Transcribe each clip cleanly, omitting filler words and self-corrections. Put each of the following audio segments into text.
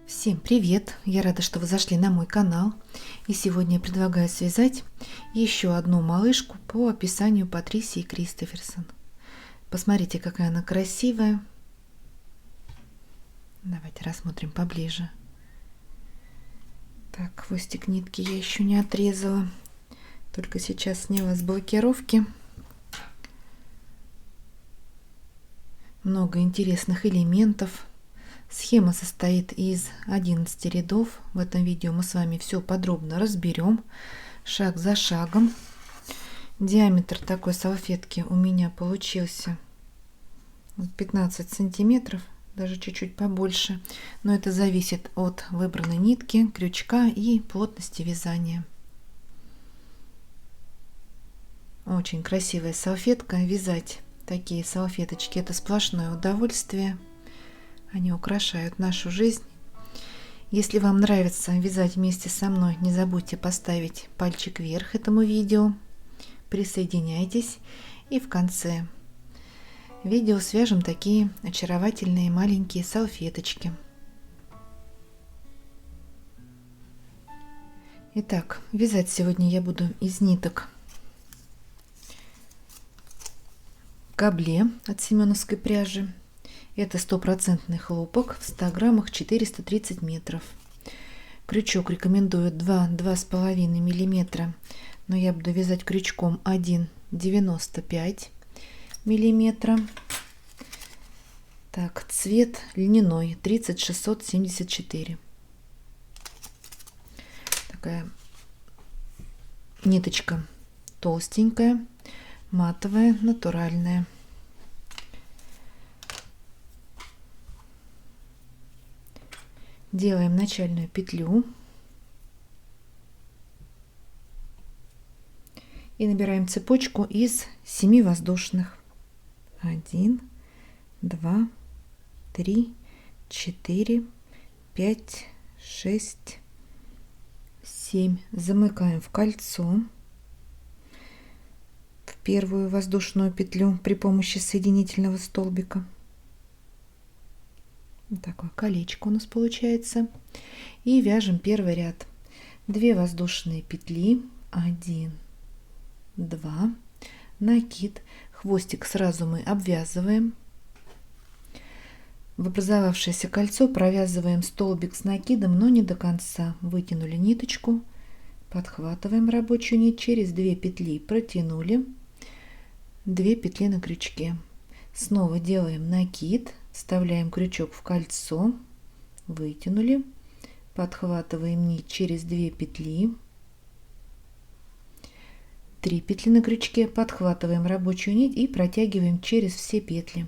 Всем привет! Я рада, что вы зашли на мой канал. И сегодня я предлагаю связать еще одну малышку по описанию Патрисии Кристоферсон. Посмотрите, какая она красивая. Давайте рассмотрим поближе. Так, хвостик нитки я еще не отрезала. Только сейчас сняла с блокировки. Много интересных элементов. Схема состоит из 11 рядов. В этом видео мы с вами все подробно разберем, шаг за шагом. Диаметр такой салфетки у меня получился 15 сантиметров, даже чуть-чуть побольше. Но это зависит от выбранной нитки, крючка и плотности вязания. Очень красивая салфетка. Вязать такие салфеточки — это сплошное удовольствие. Они украшают нашу жизнь. Если вам нравится вязать вместе со мной, не забудьте поставить пальчик вверх этому видео. Присоединяйтесь. И в конце видео свяжем такие очаровательные маленькие салфеточки. Итак, вязать сегодня я буду из ниток Кабле от семеновской пряжи. Это стопроцентный хлопок, в 100 граммах 430 метров. Крючок рекомендую 2-2,5 миллиметра, но я буду вязать крючком 1,95 миллиметра. Так, цвет льняной 30674. Такая ниточка толстенькая, матовая, натуральная. Делаем начальную петлю и набираем цепочку из 7 воздушных. 1, 2, 3, 4, 5, 6, 7. Замыкаем в кольцо в первую воздушную петлю при помощи соединительного столбика. Вот такое колечко у нас получается. И вяжем первый ряд. 2 воздушные петли, 1, 2, накид, хвостик сразу мы обвязываем. В образовавшееся кольцо провязываем столбик с накидом, но не до конца. Вытянули ниточку, подхватываем рабочую нить, через 2 петли протянули, 2 петли на крючке. Снова делаем накид, вставляем крючок в кольцо, вытянули, подхватываем нить через 2 петли, 3 петли на крючке, подхватываем рабочую нить и протягиваем через все петли.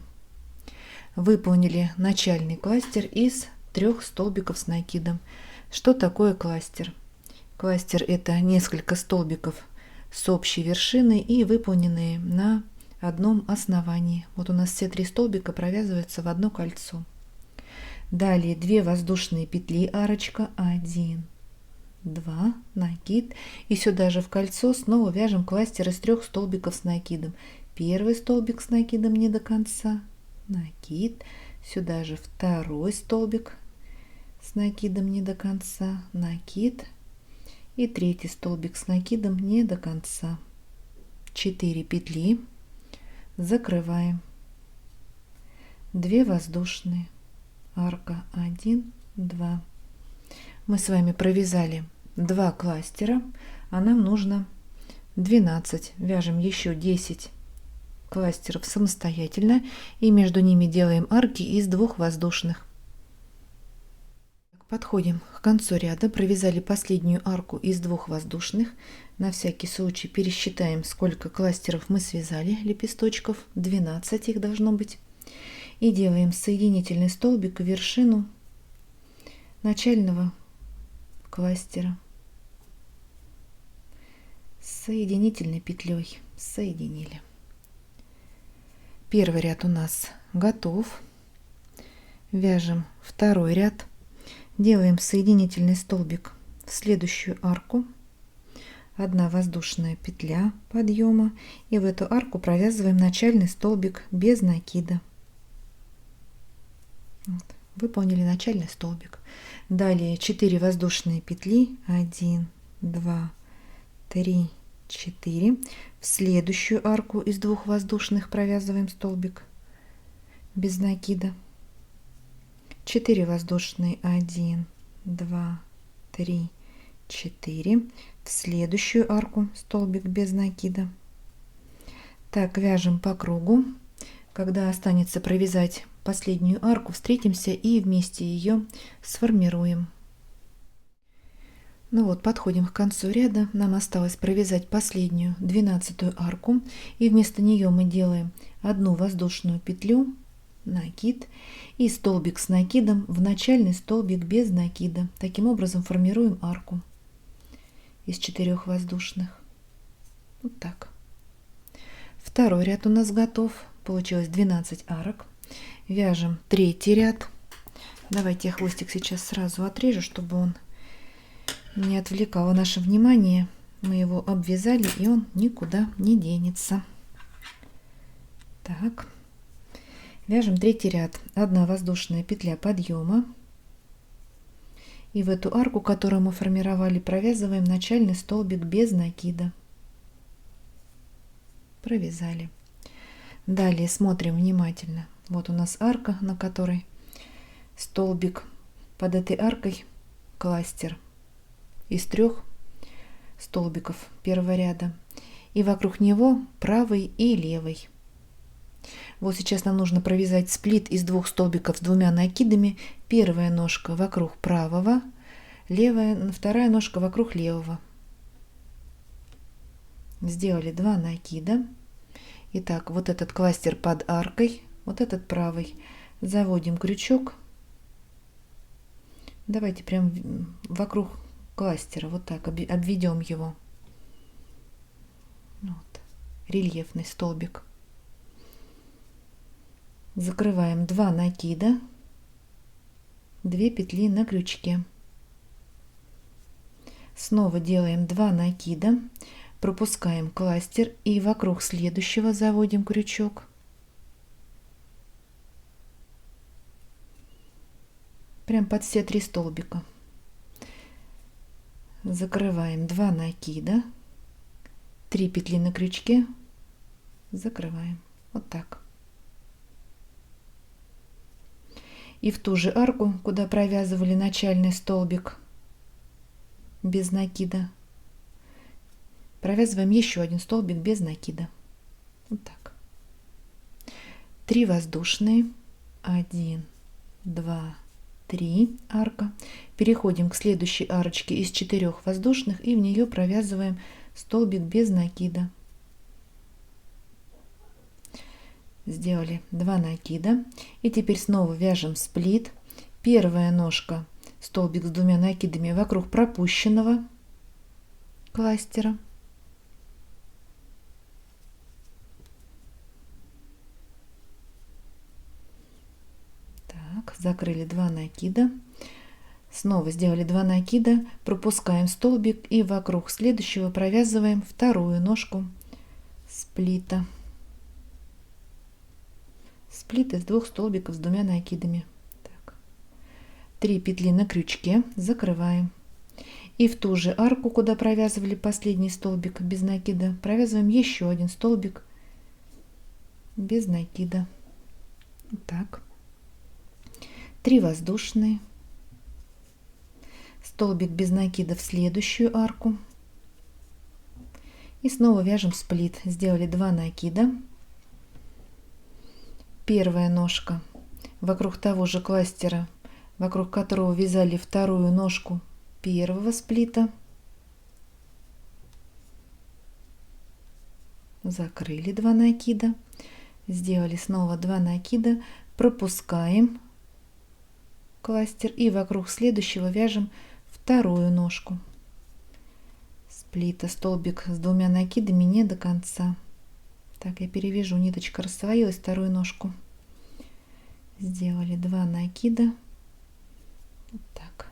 Выполнили начальный кластер из 3 столбиков с накидом. Что такое кластер? Кластер — это несколько столбиков с общей вершиной и выполненные на одном основании. Вот у нас все 3 столбика провязываются в одно кольцо. Далее 2 воздушные петли, арочка, 1, 2, накид, и сюда же в кольцо снова вяжем кластер из 3 столбиков с накидом. Первый столбик с накидом не до конца, накид, сюда же второй столбик с накидом не до конца, накид, и третий столбик с накидом не до конца. 4 петли, закрываем, 2 воздушные, арка, 1, 2. Мы с вами провязали 2 кластера, а нам нужно 12. Вяжем еще 10 кластеров самостоятельно и между ними делаем арки из 2 воздушных. Подходим к концу ряда, провязали последнюю арку из 2 воздушных. На всякий случай пересчитаем, сколько кластеров мы связали, лепесточков. 12 их должно быть. И делаем соединительный столбик в вершину начального кластера. Соединительной петлей соединили. Первый ряд у нас готов. Вяжем второй ряд. Делаем соединительный столбик в следующую арку, 1 воздушная петля подъема, и в эту арку провязываем начальный столбик без накида. Вот. Выполнили начальный столбик. Далее 4 воздушные петли, 1, 2, 3, 4. В следующую арку из 2 воздушных провязываем столбик без накида. 4 воздушные, 1, 2, 3, 4. В следующую арку столбик без накида. Так, вяжем по кругу. Когда останется провязать последнюю арку, встретимся и вместе ее сформируем. Ну вот, подходим к концу ряда. Нам осталось провязать последнюю 12-ю арку, и вместо нее мы делаем одну воздушную петлю, накид и столбик с накидом в начальный столбик без накида. Таким образом формируем арку из 4 воздушных. Вот так. Второй ряд у нас готов. Получилось 12 арок. Вяжем третий ряд. Давайте я хвостик сейчас сразу отрежу, чтобы он не отвлекал наше внимание. Мы его обвязали, и он никуда не денется. Так. Вяжем третий ряд. 1 воздушная петля подъема. И в эту арку, которую мы формировали, провязываем начальный столбик без накида. Провязали. Далее смотрим внимательно. Вот у нас арка, на которой столбик. Под этой аркой кластер из 3 столбиков первого ряда. И вокруг него правый и левый. Вот сейчас нам нужно провязать сплит из 2 столбиков с 2 накидами. Первая ножка вокруг правого, вторая ножка вокруг левого. Сделали 2 накида. Итак, вот этот кластер под аркой, вот этот правый. Заводим крючок. Давайте прям вокруг кластера вот так обведем его. Вот. Рельефный столбик. Закрываем 2 накида, 2 петли на крючке. Снова делаем 2 накида. Пропускаем кластер и вокруг следующего заводим крючок. Прям под все 3 столбика. Закрываем 2 накида, 3 петли на крючке, закрываем. Вот так. И в ту же арку, куда провязывали начальный столбик без накида, провязываем еще 1 столбик без накида. Вот так. 3 воздушные, 1, 2, 3 арка. Переходим к следующей арочке из 4 воздушных и в нее провязываем столбик без накида. Сделали 2 накида. И теперь снова вяжем сплит. Первая ножка, столбик с 2 накидами вокруг пропущенного кластера. Так, закрыли 2 накида. Снова сделали 2 накида, пропускаем столбик и вокруг следующего провязываем вторую ножку сплита. Сплит из 2 столбиков с 2 накидами. Так. 3 петли на крючке, закрываем. И в ту же арку, куда провязывали последний столбик без накида, провязываем еще 1 столбик без накида. Так. 3 воздушные. Столбик без накида в следующую арку. И снова вяжем сплит. Сделали 2 накида. Первая ножка вокруг того же кластера, вокруг которого вязали вторую ножку первого сплита. Закрыли 2 накида. Сделали снова 2 накида. Пропускаем кластер и вокруг следующего вяжем вторую ножку сплита. Столбик с 2 накидами не до конца. Так, я перевяжу, ниточка рассвоилась, вторую ножку. Сделали 2 накида. Вот так.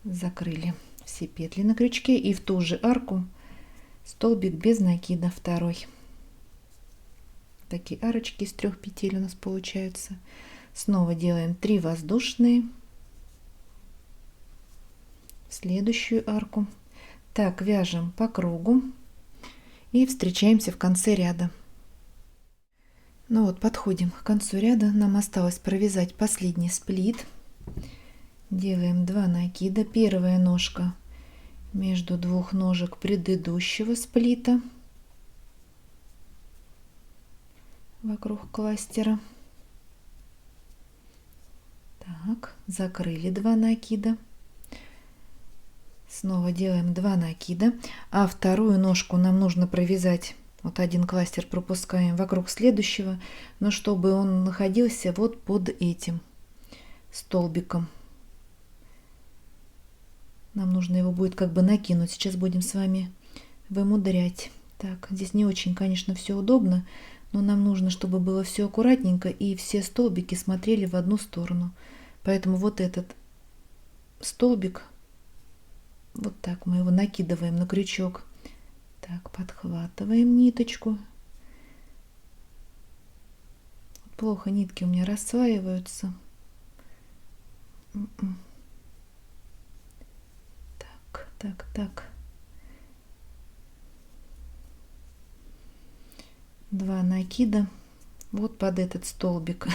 Закрыли все петли на крючке и в ту же арку столбик без накида второй. Такие арочки из 3 петель у нас получаются. Снова делаем 3 воздушные в следующую арку. Так, вяжем по кругу и встречаемся в конце ряда. Ну вот, подходим к концу ряда. Нам осталось провязать последний сплит. Делаем 2 накида. Первая ножка между двух ножек предыдущего сплита вокруг кластера. Так, закрыли 2 накида. Снова делаем 2 накида, а вторую ножку нам нужно провязать. Вот один кластер пропускаем вокруг следующего, но чтобы он находился вот под этим столбиком. Нам нужно его будет как бы накинуть. Сейчас будем с вами вымудрять. Так, здесь не очень, конечно, все удобно, но нам нужно, чтобы было все аккуратненько и все столбики смотрели в одну сторону. Поэтому вот этот столбик, вот так мы его накидываем на крючок. Так, подхватываем ниточку. Плохо нитки у меня рассваиваются. Так. 2 накида вот под этот столбик.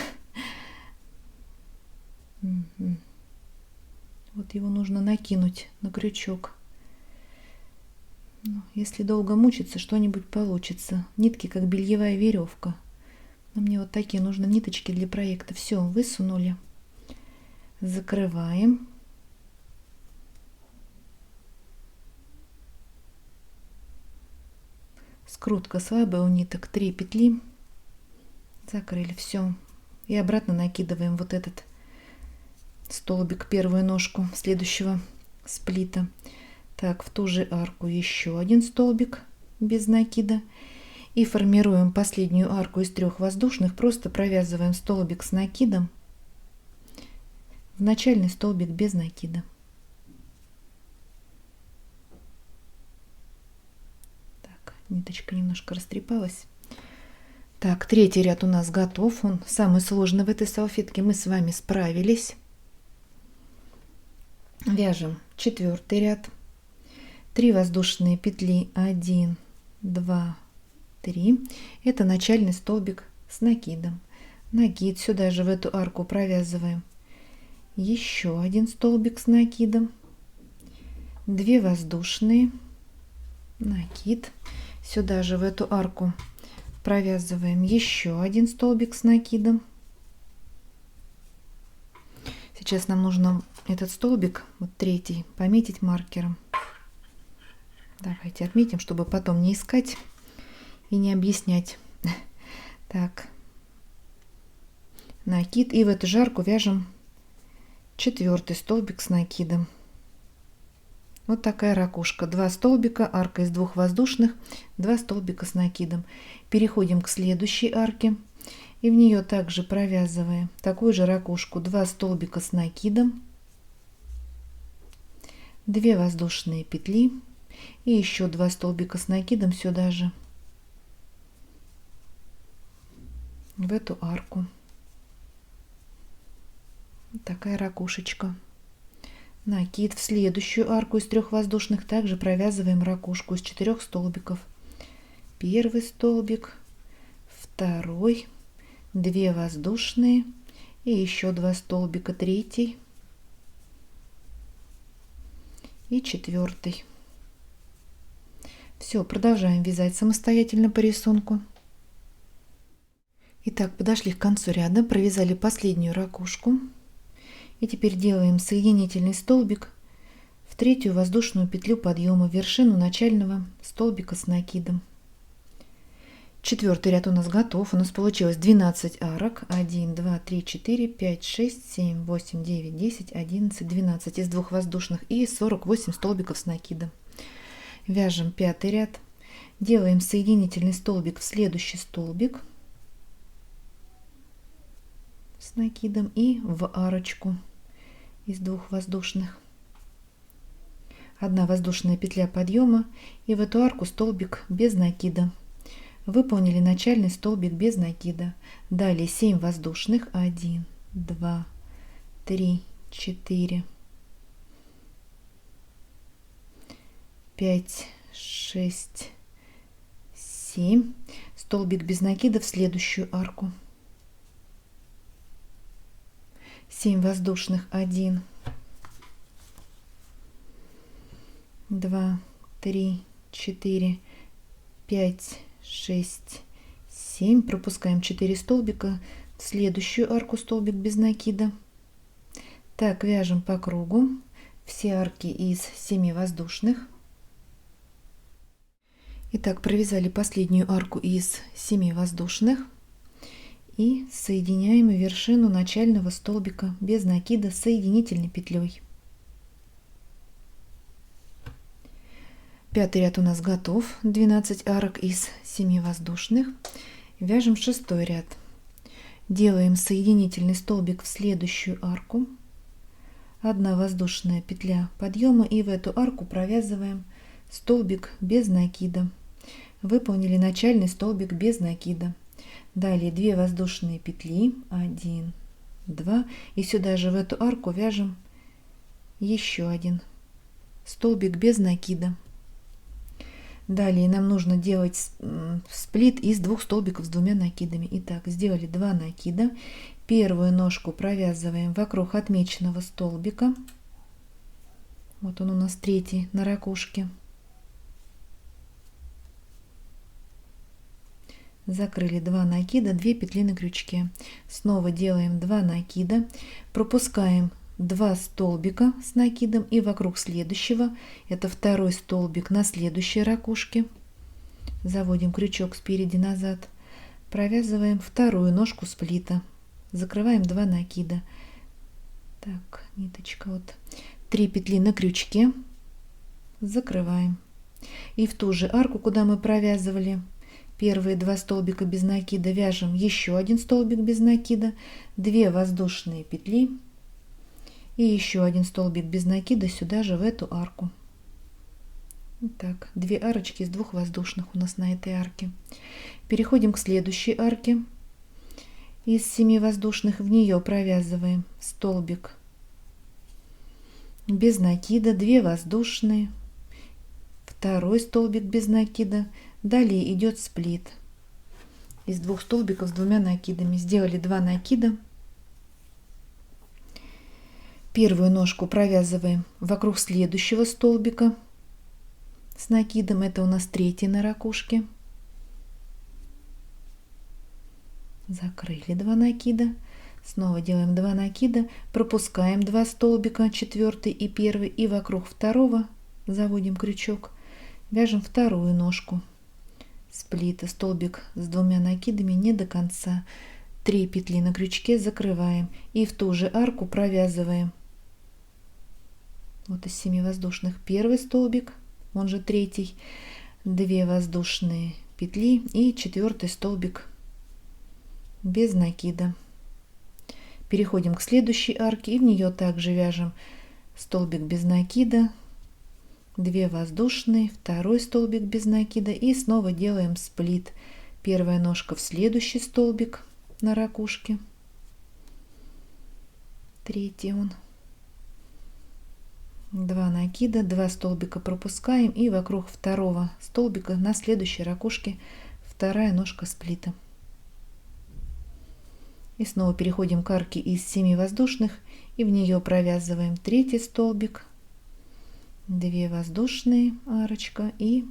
Вот его нужно накинуть на крючок. Если долго мучиться, что-нибудь получится. Нитки как бельевая веревка. Но мне вот такие нужны ниточки для проекта. Все, высунули. Закрываем. Скрутка слабая у ниток. 3 петли. Закрыли. Все. И обратно накидываем вот этот столбик, первую ножку следующего сплита. Так, в ту же арку еще один столбик без накида. И формируем последнюю арку из 3 воздушных. Просто провязываем столбик с накидом в начальный столбик без накида. Так, ниточка немножко растрепалась. Так, 3-й ряд у нас готов. Он самый сложный в этой салфетке. Мы с вами справились. Вяжем 4-й ряд. 3 воздушные петли. 1, 2, 3. Это начальный столбик с накидом. Накид. Сюда же в эту арку провязываем еще один столбик с накидом. 2 воздушные. Накид. Сюда же в эту арку провязываем еще один столбик с накидом. Сейчас нам нужно этот столбик, вот 3-й, пометить маркером. Давайте отметим, чтобы потом не искать и не объяснять. Так, накид, и в эту же арку вяжем 4-й столбик с накидом. Вот такая ракушка. 2 столбика, арка из 2 воздушных, 2 столбика с накидом. Переходим к следующей арке и в нее также провязываем такую же ракушку. 2 столбика с накидом, 2 воздушные петли и еще 2 столбика с накидом сюда же в эту арку. Вот такая ракушечка. Накид. В следующую арку из 3 воздушных также провязываем ракушку из 4 столбиков. 1 столбик, 2, 2 воздушные и еще 2 столбика, 3 и 4. Все, продолжаем вязать самостоятельно по рисунку. Итак, подошли к концу ряда, провязали последнюю ракушку. И теперь делаем соединительный столбик в 3-ю воздушную петлю подъема, в вершину начального столбика с накидом. 4-й ряд у нас готов. У нас получилось 12 арок. 1, 2, 3, 4, 5, 6, 7, 8, 9, 10, 11, 12 из 2 воздушных и 48 столбиков с накидом. Вяжем 5-й ряд. Делаем соединительный столбик в следующий столбик с накидом и в арочку из 2 воздушных. 1 воздушная петля подъема и в эту арку столбик без накида. Выполнили начальный столбик без накида. Далее 7 воздушных. 1, 2, 3, 4, 5, 6, 7. Столбик без накида в следующую арку. 7 воздушных. 1, 2, 3, 4, 5, 6, 7. Пропускаем 4 столбика в следующую арку, столбик без накида. Так, вяжем по кругу все арки из 7 воздушных. Итак, провязали последнюю арку из 7 воздушных и соединяем вершину начального столбика без накида соединительной петлей. Пятый ряд у нас готов. 12 арок из 7 воздушных. Вяжем 6-й ряд. Делаем соединительный столбик в следующую арку. 1 воздушная петля подъема, и в эту арку провязываем столбик без накида. Выполнили начальный столбик без накида. Далее 2 воздушные петли. 1, 2. И сюда же в эту арку вяжем еще один столбик без накида. Далее нам нужно делать сплит из 2 столбиков с 2 накидами. Итак, сделали 2 накида. Первую ножку провязываем вокруг отмеченного столбика. Вот он у нас 3 на ракушке. Закрыли 2 накида, 2 петли на крючке. Снова делаем 2 накида, пропускаем 2 столбика с накидом и вокруг следующего, это 2 столбик на следующей ракушке, заводим крючок спереди назад, провязываем вторую ножку сплита, закрываем 2 накида. Так, ниточка, вот 3 петли на крючке, закрываем. И в ту же арку, куда мы провязывали первые 2 столбика без накида, вяжем еще 1 столбик без накида, 2 воздушные петли и еще 1 столбик без накида сюда же в эту арку. Так, 2 арочки из 2 воздушных у нас на этой арке. Переходим к следующей арке из 7 воздушных, в нее провязываем столбик без накида, 2 воздушные, 2 столбик без накида. Далее идет сплит из 2 столбиков с 2 накидами. Сделали 2 накида. Первую ножку провязываем вокруг следующего столбика с накидом. Это у нас 3 на ракушке. Закрыли 2 накида. Снова делаем 2 накида. Пропускаем 2 столбика, 4 и 1. И вокруг второго заводим крючок. Вяжем вторую ножку сплита, столбик с 2 накидами не до конца, 3 петли на крючке, закрываем и в ту же арку провязываем вот из 7 воздушных 1 столбик, он же 3, 2 воздушные петли и 4 столбик без накида. Переходим к следующей арке и в нее также вяжем столбик без накида, 2 воздушные, 2 столбик без накида и снова делаем сплит. Первая ножка в следующий столбик на ракушке, 3 он, 2 накида, 2 столбика пропускаем и вокруг второго столбика на следующей ракушке 2 ножка сплита. И снова переходим к арке из 7 воздушных и в нее провязываем 3 столбик, 2 воздушные, арочка и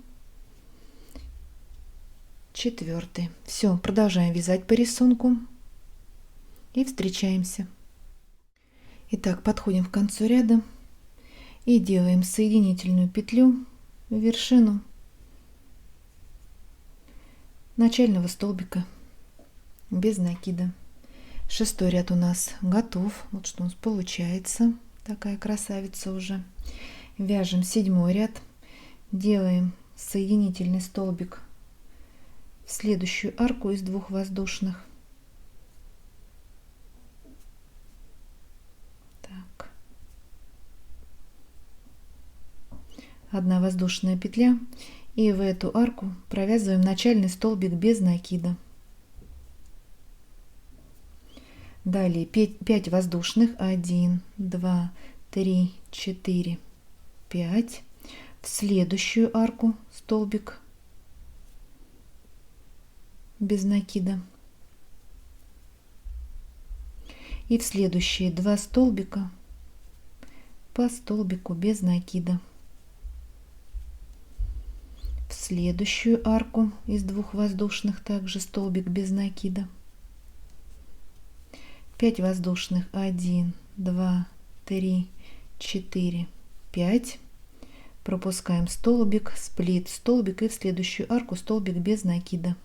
4. Все, продолжаем вязать по рисунку и встречаемся. Итак, подходим к концу ряда и делаем соединительную петлю в вершину начального столбика без накида. 6-й ряд у нас готов. Вот что у нас получается. Такая красавица уже. Вяжем 7-й ряд, делаем соединительный столбик в следующую арку из 2 воздушных. Так. 1 воздушная петля И в эту арку провязываем начальный столбик без накида. Далее 5 воздушных. 1, 2, 3, 4, 5. В следующую арку столбик без накида. И в следующие 2 столбика по столбику без накида. В следующую арку из 2 воздушных также столбик без накида. 5 воздушных. 1, 2, 3, 4, 5. Пропускаем столбик, сплит, столбик и в следующую арку столбик без накида.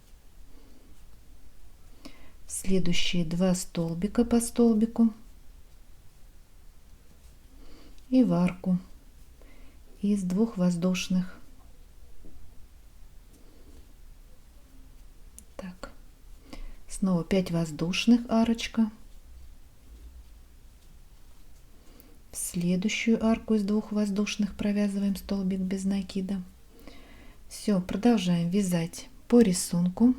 Следующие 2 столбика по столбику и в арку из 2 воздушных. Так, снова 5 воздушных, арочка. В следующую арку из 2 воздушных провязываем столбик без накида. Все, продолжаем вязать по рисунку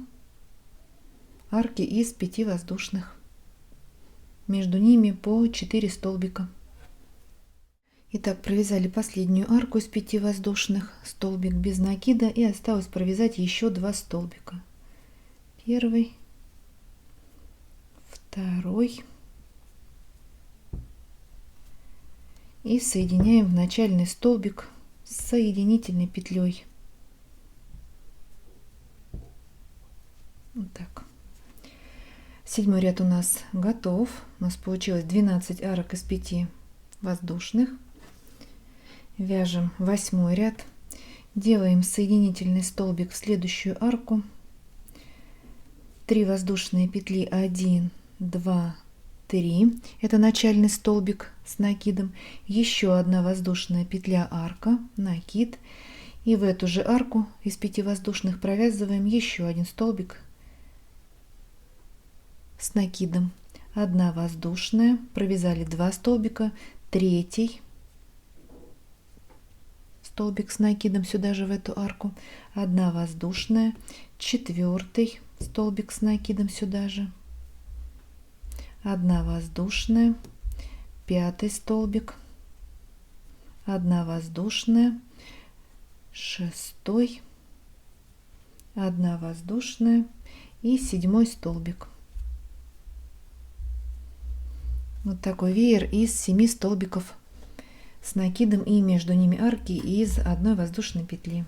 арки из 5 воздушных. Между ними по 4 столбика. Итак, провязали последнюю арку из 5 воздушных, столбик без накида, и осталось провязать еще 2 столбика. Первый, второй. И соединяем в начальный столбик с соединительной петлей. Вот так. 7 ряд у нас готов. У нас получилось 12 арок из 5 воздушных. Вяжем 8 ряд. Делаем соединительный столбик в следующую арку. 3 воздушные петли. 1, 2, 3. Это начальный столбик с накидом. Еще 1 воздушная петля, арка, накид. И в эту же арку из 5 воздушных провязываем еще 1 столбик с накидом. 1 воздушная, провязали 2 столбика, 3 столбик с накидом сюда же в эту арку, 1 воздушная, 4 столбик с накидом сюда же, 1 воздушная, 5 столбик, 1 воздушная, 6, 1 воздушная и 7 столбик. Вот такой веер из 7 столбиков с накидом и между ними арки из 1 воздушной петли.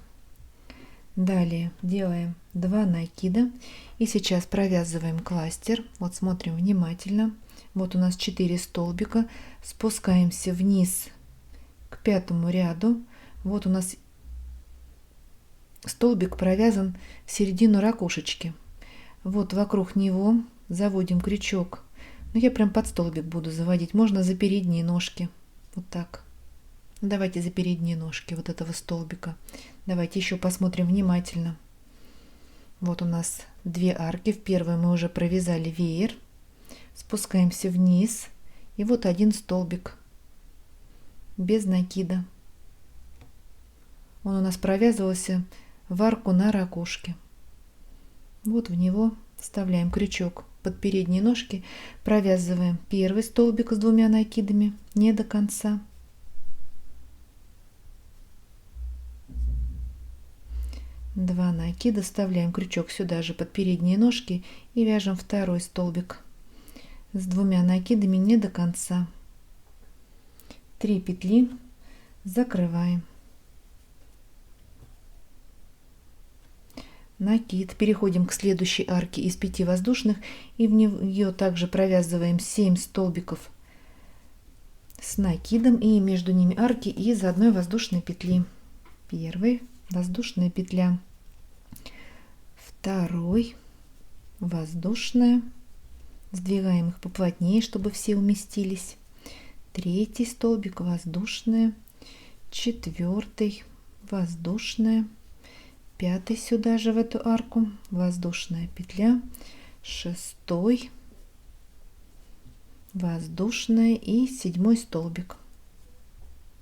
Далее делаем 2 накида и сейчас провязываем кластер. Вот смотрим внимательно. Вот у нас 4 столбика. Спускаемся вниз к 5 ряду. Вот у нас столбик провязан в середину ракушечки. Вот вокруг него заводим крючок. Но я прям под столбик буду заводить. Можно за передние ножки. Вот так. Давайте за передние ножки вот этого столбика. Давайте еще посмотрим внимательно. Вот у нас 2 арки. В первой мы уже провязали веер. Спускаемся вниз. И вот 1 столбик без накида. Он у нас провязывался в арку на ракушке. Вот в него вставляем крючок под передние ножки, провязываем первый столбик с 2 накидами не до конца. Два накида, вставляем крючок сюда же под передние ножки и вяжем второй столбик с 2 накидами не до конца. 3 петли, закрываем. Накид. Переходим к следующей арке из 5 воздушных и в нее также провязываем 7 столбиков с накидом и между ними арки из 1 воздушной петли. Первый, воздушная петля, второй, воздушная, сдвигаем их поплотнее, чтобы все уместились, 3 столбик, воздушная, 4, воздушная, 5 сюда же в эту арку, воздушная петля, 6, воздушная и 7 столбик.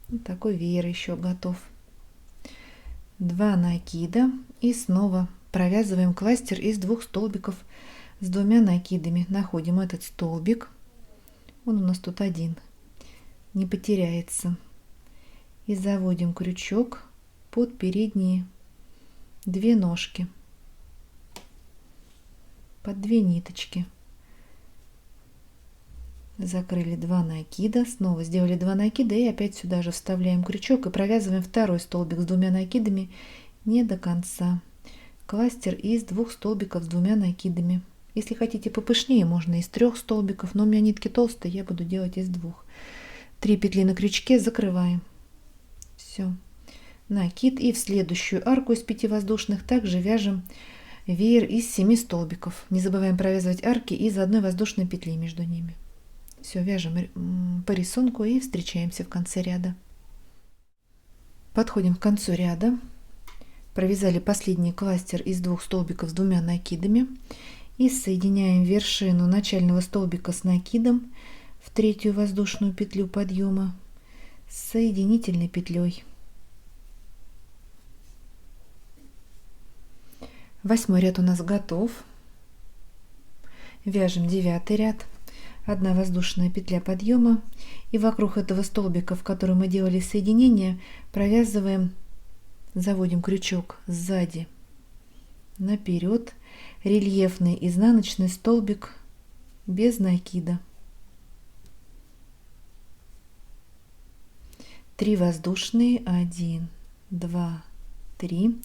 Вот такой веер еще готов. 2 накида и снова провязываем кластер из 2 столбиков с 2 накидами. Находим этот столбик, он у нас тут один, не потеряется, и заводим крючок под передние 2 ножки, под 2 ниточки. Закрыли 2 накида, снова сделали 2 накида и опять сюда же вставляем крючок и провязываем второй столбик с 2 накидами не до конца. Кластер из 2 столбиков с 2 накидами. Если хотите попышнее, можно из 3 столбиков, но у меня нитки толстые, я буду делать из 2. 3 петли на крючке, закрываем. Все. Накид, и в следующую арку из 5 воздушных также вяжем веер из 7 столбиков. Не забываем провязывать арки из 1 воздушной петли между ними. Все, вяжем по рисунку и встречаемся в конце ряда. Подходим к концу ряда. Провязали последний кластер из 2 столбиков с 2 накидами и соединяем вершину начального столбика с накидом в 3 воздушную петлю подъема с соединительной петлей. 8 ряд у нас готов. Вяжем 9 ряд. 1 воздушная петля подъема, и вокруг этого столбика, в который мы делали соединение, провязываем, заводим крючок сзади наперед, рельефный изнаночный столбик без накида. 3 воздушные, 1, 2, 3.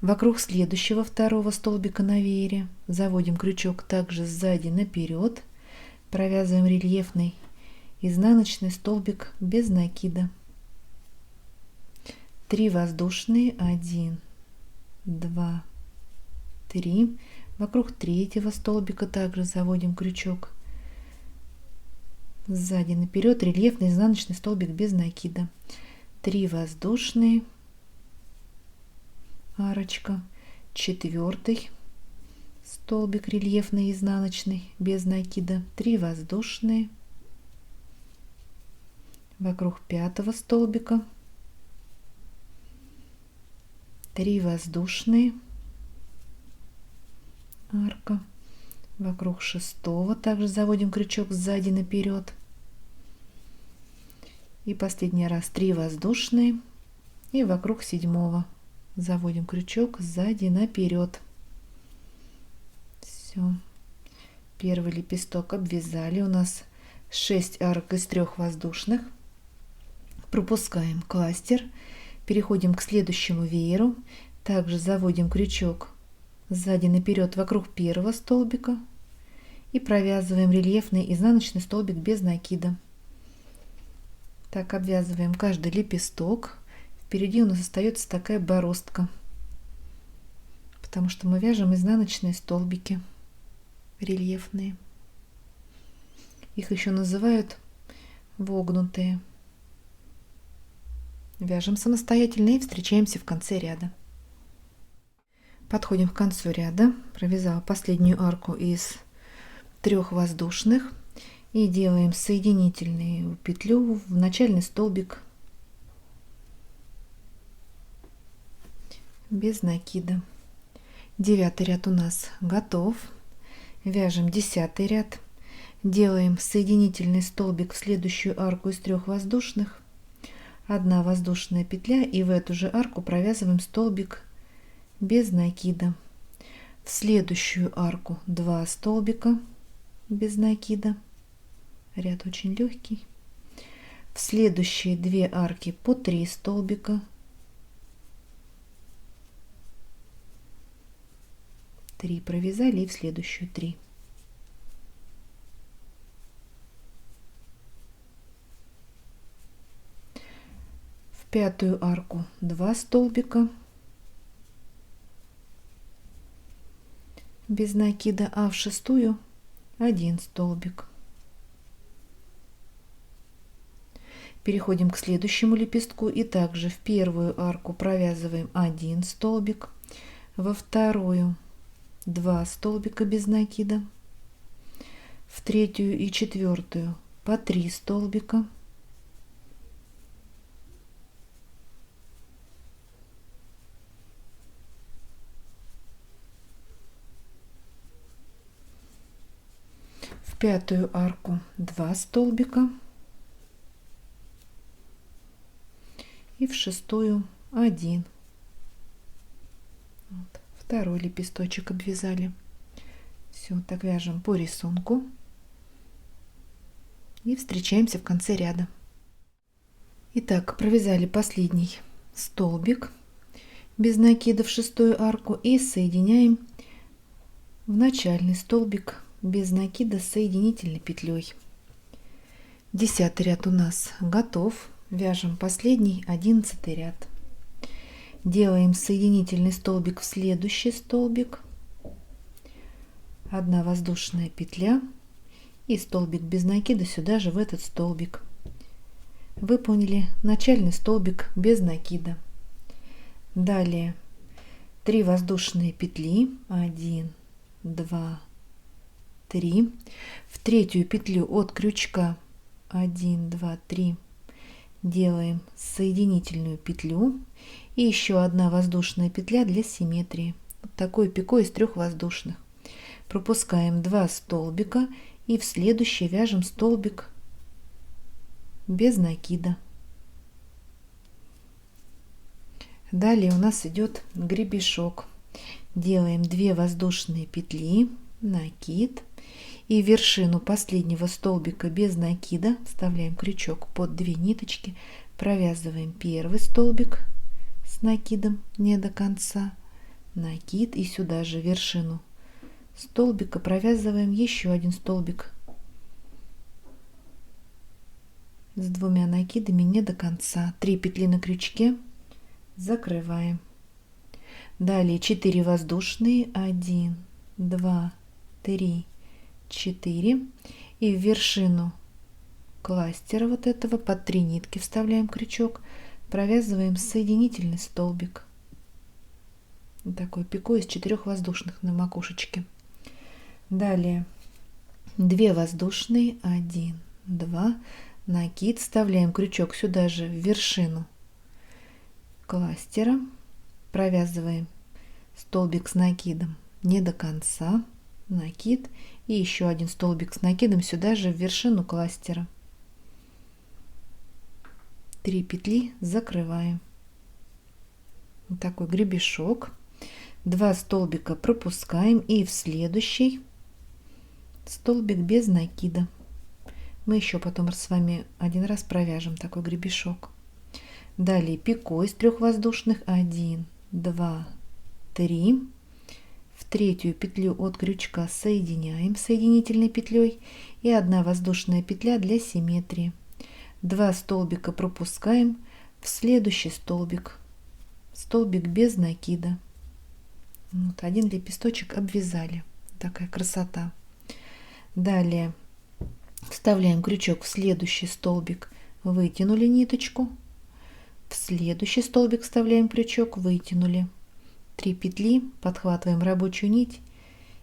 Вокруг следующего второго столбика на веере заводим крючок также сзади наперед, провязываем рельефный изнаночный столбик без накида. 3 воздушные, 1, 2, 3. Вокруг третьего столбика также заводим крючок сзади наперед, рельефный изнаночный столбик без накида. 3 воздушные, арочка, 4 столбик рельефный изнаночный без накида, 3 воздушные, вокруг 5 столбика 3 воздушные, арка, вокруг 6 также заводим крючок сзади наперед, и последний раз 3 воздушные, и вокруг 7 заводим крючок сзади наперед. Все, первый лепесток обвязали. У нас 6 арок из 3 воздушных. Пропускаем кластер, переходим к следующему вееру, также заводим крючок сзади наперед вокруг первого столбика и провязываем рельефный изнаночный столбик без накида. Так обвязываем каждый лепесток. Впереди у нас остается такая бороздка, потому что мы вяжем изнаночные столбики рельефные. Их еще называют вогнутые. Вяжем самостоятельно и встречаемся в конце ряда. Подходим к концу ряда. Провязала последнюю арку из 3 воздушных и делаем соединительную петлю в начальный столбик без накида. 9 ряд у нас готов. Вяжем 10 ряд, делаем соединительный столбик в следующую арку из 3 воздушных, 1 воздушная петля, и в эту же арку провязываем столбик без накида. В следующую арку 2 столбика без накида, ряд очень легкий. В следующие 2 арки по 3 столбика, 3 провязали, и в следующую 3. В 5-ю арку 2 столбика без накида, а в 6-ю 1 столбик. Переходим к следующему лепестку и также в 1-ю арку провязываем 1 столбик, во 2-ю 2 столбика без накида, в 3-ю и 4-ю по 3 столбика, пятую арку 2 столбика и в шестую 1. Вот, второй лепесточек обвязали. Все, так вяжем по рисунку и встречаемся в конце ряда. Итак, провязали последний столбик без накида в шестую арку и соединяем в начальный столбик без накида с соединительной петлей. 10 ряд у нас готов. Вяжем последний 11 ряд. Делаем соединительный столбик в следующий столбик, 1 воздушная петля и столбик без накида сюда же в этот столбик. Выполнили начальный столбик без накида. Далее 3 воздушные петли, 1, 2, 3. В третью петлю от крючка 1, 2, 3 делаем соединительную петлю и еще 1 воздушная петля для симметрии. Вот такое пико из 3 воздушных. Пропускаем 2 столбика и в следующий вяжем столбик без накида. Далее у нас идет гребешок. Делаем 2 воздушные петли, накид, и в вершину последнего столбика без накида вставляем крючок под 2 ниточки, провязываем первый столбик с накидом не до конца, накид, и сюда же в вершину столбика провязываем еще 1 столбик с 2 накидами не до конца, 3 петли на крючке, закрываем. Далее 4 воздушные, 1, 2, 3, 4, и в вершину кластера вот этого под 3 нитки вставляем крючок, провязываем соединительный столбик. Вот такой пико из 4 воздушных на макушечке. Далее 2 воздушные, 1, 2, накид, вставляем крючок сюда же в вершину кластера, провязываем столбик с накидом не до конца, накид, и еще 1 столбик с накидом сюда же в вершину кластера, 3 петли, закрываем. Вот такой гребешок. 2 столбика пропускаем и в следующий столбик без накида. Мы еще потом с вами 1 раз провяжем такой гребешок. Далее пико из 3 воздушных, 1, 2, 3. В третью петлю от крючка соединяем соединительной петлей и 1 воздушная петля для симметрии. 2 столбика пропускаем в следующий столбик, столбик без накида. Вот 1 лепесточек обвязали. Такая красота. Далее вставляем крючок в следующий столбик, вытянули ниточку, в следующий столбик вставляем крючок, вытянули 3 петли, подхватываем рабочую нить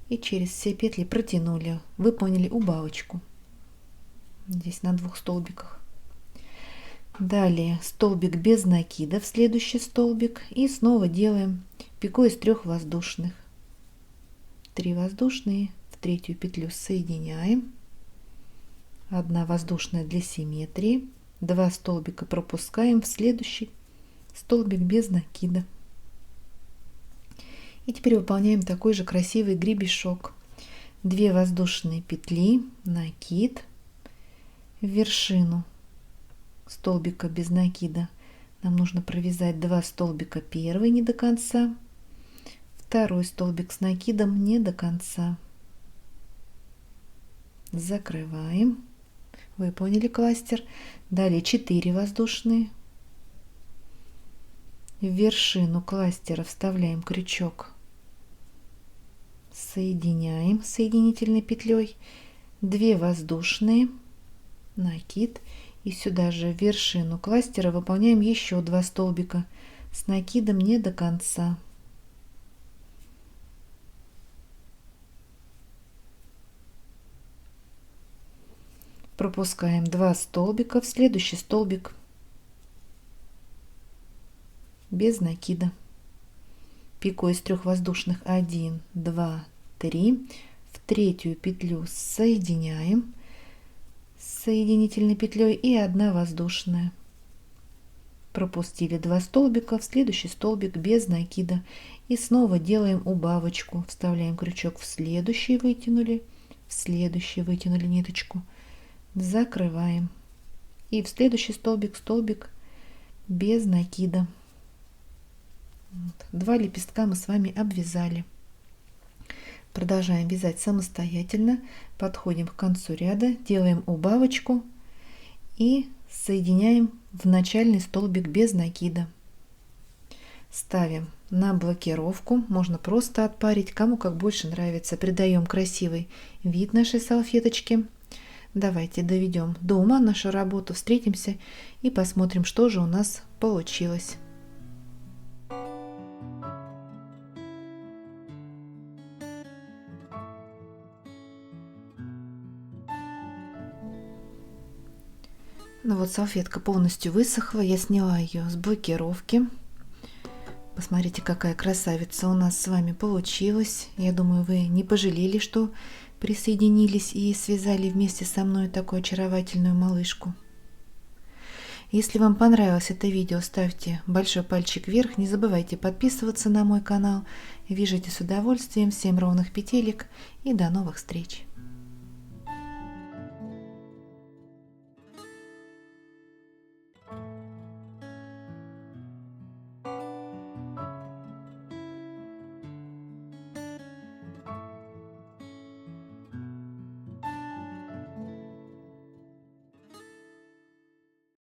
и через все петли протянули, выполнили убавочку здесь на 2 столбиках. Далее столбик без накида в следующий столбик и снова делаем пико из 3 воздушных. 3 воздушные, в третью петлю соединяем, 1 воздушная для симметрии, 2 столбика пропускаем в следующий столбик без накида. И теперь выполняем такой же красивый гребешок. 2 воздушные петли, накид, в вершину столбика без накида нам нужно провязать 2 столбика, первый не до конца, второй столбик с накидом не до конца, закрываем, выполнили кластер. Далее 4 воздушные, в вершину кластера вставляем крючок, соединяем соединительной петлей, 2 воздушные, накид, и сюда же в вершину кластера выполняем еще 2 столбика с накидом не до конца. Пропускаем 2 столбика в следующий столбик без накида. Пико из 3 воздушных, 1, 2, 3. в третью петлю соединяем с соединительной петлей и 1 воздушная. Пропустили 2 столбика, в следующий столбик без накида и снова делаем убавочку, вставляем крючок в следующий, вытянули ниточку, закрываем и в следующий столбик без накида. 2 лепестка мы с вами обвязали. Продолжаем вязать самостоятельно, подходим к концу ряда, делаем убавочку и соединяем в начальный столбик без накида. Ставим на блокировку, можно просто отпарить, кому как больше нравится. Придаем красивый вид нашей салфеточке. Давайте доведем до ума нашу работу, встретимся и посмотрим, что же у нас получилось. Ну вот, салфетка полностью высохла, я сняла ее с блокировки. Посмотрите, какая красавица у нас с вами получилась. Я думаю, вы не пожалели, что присоединились и связали вместе со мной такую очаровательную малышку. Если вам понравилось это видео, ставьте большой пальчик вверх. Не забывайте подписываться на мой канал. Вяжите с удовольствием. Всем ровных петелек и до новых встреч!